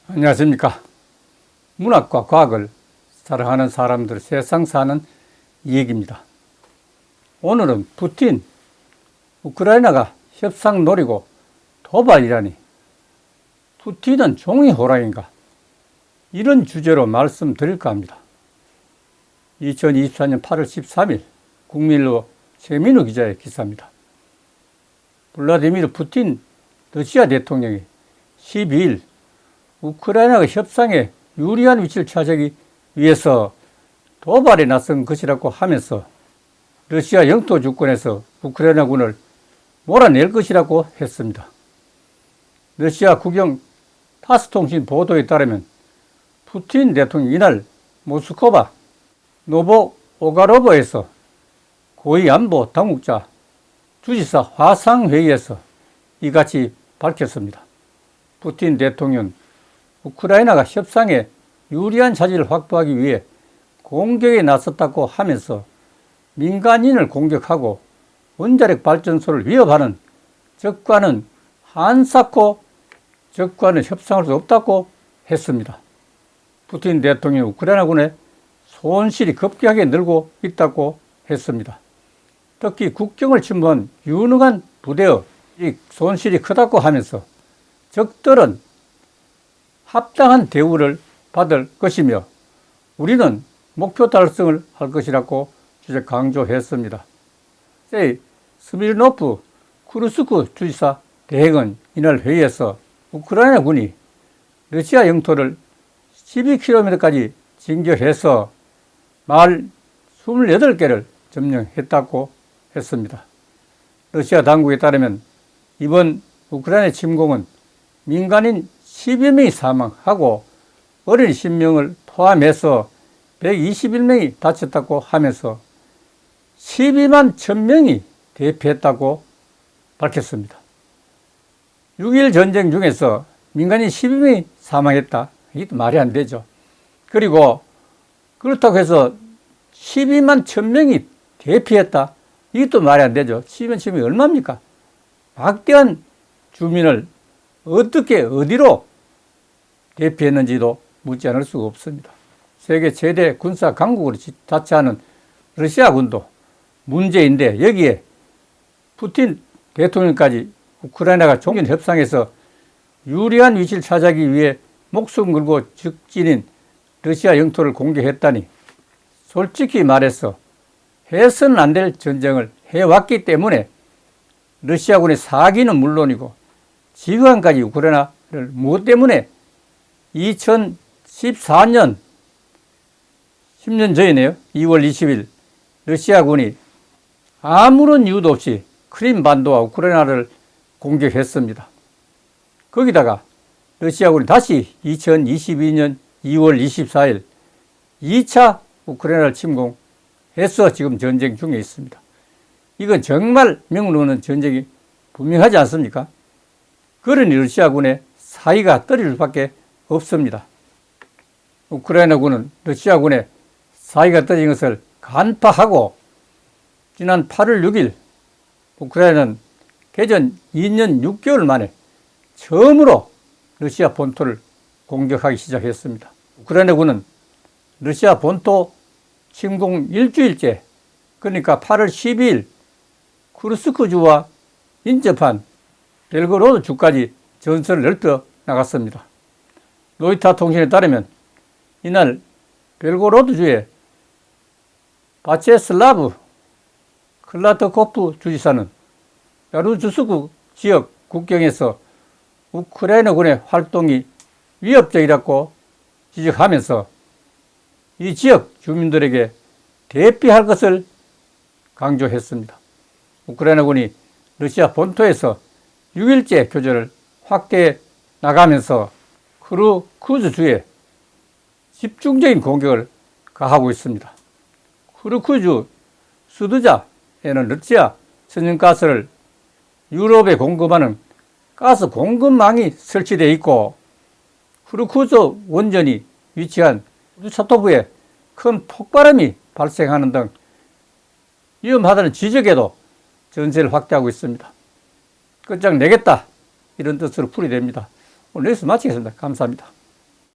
안녕하십니까. 문학과 과학을 사랑하는 사람들 세상 사는 이야기입니다. 오늘은 푸틴, 우크라이나가 협상 노리고 도발이라니 푸틴은 종이 호랑인가, 이런 주제로 말씀드릴까 합니다. 2024년 8월 13일 국민일보 최민우 기자의 기사입니다. 블라디미르 푸틴 러시아 대통령이 12일 우크라이나가 협상에 유리한 위치를 차지하기 위해서 도발에 나선 것이라고 하면서 러시아 영토 주권에서 우크라이나군을 몰아낼 것이라고 했습니다. 러시아 국영 타스통신 보도에 따르면 푸틴 대통령이 이날 모스크바 노보오가로브에서 고위안보 당국자 주지사 화상회의에서 이같이 밝혔습니다. 푸틴 대통령 우크라이나가 협상에 유리한 자질을 확보하기 위해 공격에 나섰다고 하면서 민간인을 공격하고 원자력 발전소를 위협하는 적과는 한사코 적과는 협상할 수 없다고 했습니다. 푸틴 대통령이 우크라이나군의 손실이 급격하게 늘고 있다고 했습니다. 특히 국경을 침범한 유능한 부대의 손실이 크다고 하면서 적들은 합당한 대우를 받을 것이며 우리는 목표 달성을 할 것이라고 강조했습니다. 스미르노프 쿠르스크 주지사 대행은 이날 회의에서 우크라이나 군이 러시아 영토를 12km까지 진격해서 마을 28개를 점령했다고 했습니다. 러시아 당국에 따르면 이번 우크라이나 침공은 민간인 10여 명이 사망하고 어린 10명을 포함해서 121명이 다쳤다고 하면서 12만 1000명이 대피했다고 밝혔습니다. 6.1 전쟁 중에서 민간인 12명이 사망했다. 이게 말이 안 되죠. 그리고 그렇다고 해서 12만 1000명이 대피했다. 이것도 말이 안 되죠. 12만 1000명이 얼마입니까? 막대한 주민을 어떻게 어디로 대피했는지도 묻지 않을 수가 없습니다. 세계 최대 군사 강국으로 자처하는 러시아군도 문제인데 여기에 푸틴 대통령까지 우크라이나가 종전 협상에서 유리한 위치를 차지하기 위해 목숨 걸고 적진인 러시아 영토를 공격했다니 솔직히 말해서 해서는 안 될 전쟁을 해왔기 때문에 러시아군의 사기는 물론이고 지금까지 우크라이나를 무엇 때문에 2014년 10년 전이네요. 2월 20일 러시아군이 아무런 이유도 없이 크림반도와 우크라이나를 공격했습니다. 거기다가 러시아군이 다시 2022년 2월 24일 2차 우크라이나를 침공해서 지금 전쟁 중에 있습니다. 이건 정말 명분없는 전쟁이 분명하지 않습니까? 그러니 러시아군의 사이가 떨어질 수밖에 없습니다. 우크라이나군은 러시아군의 사이가 떨어진 것을 간파하고 지난 8월 6일 우크라이나는 개전 2년 6개월 만에 처음으로 러시아 본토를 공격하기 시작했습니다. 우크라이나군은 러시아 본토 침공 일주일째, 그러니까 8월 12일 쿠르스크주와 인접한 벨고로드 주까지 전선을 넓혀 나갔습니다. 로이터 통신에 따르면 이날 벨고로드주의 바체슬라브 클라트코프 주지사는 야루주스크 지역 국경에서 우크라이나군의 활동이 위협적이라고 지적하면서 이 지역 주민들에게 대피할 것을 강조했습니다. 우크라이나군이 러시아 본토에서 6일째 교전을 확대해 나가면서 크루크즈주에 집중적인 공격을 가하고 있습니다. 크루크즈 수드자에는 러시아 천연가스를 유럽에 공급하는 가스 공급망이 설치되어 있고 후르쿠즈 원전이 위치한 우주차토부에 큰 폭발음이 발생하는 등 위험하다는 지적에도 전세를 확대하고 있습니다. 끝장내겠다 이런 뜻으로 풀이됩니다. 오늘 여기서 마치겠습니다. 감사합니다.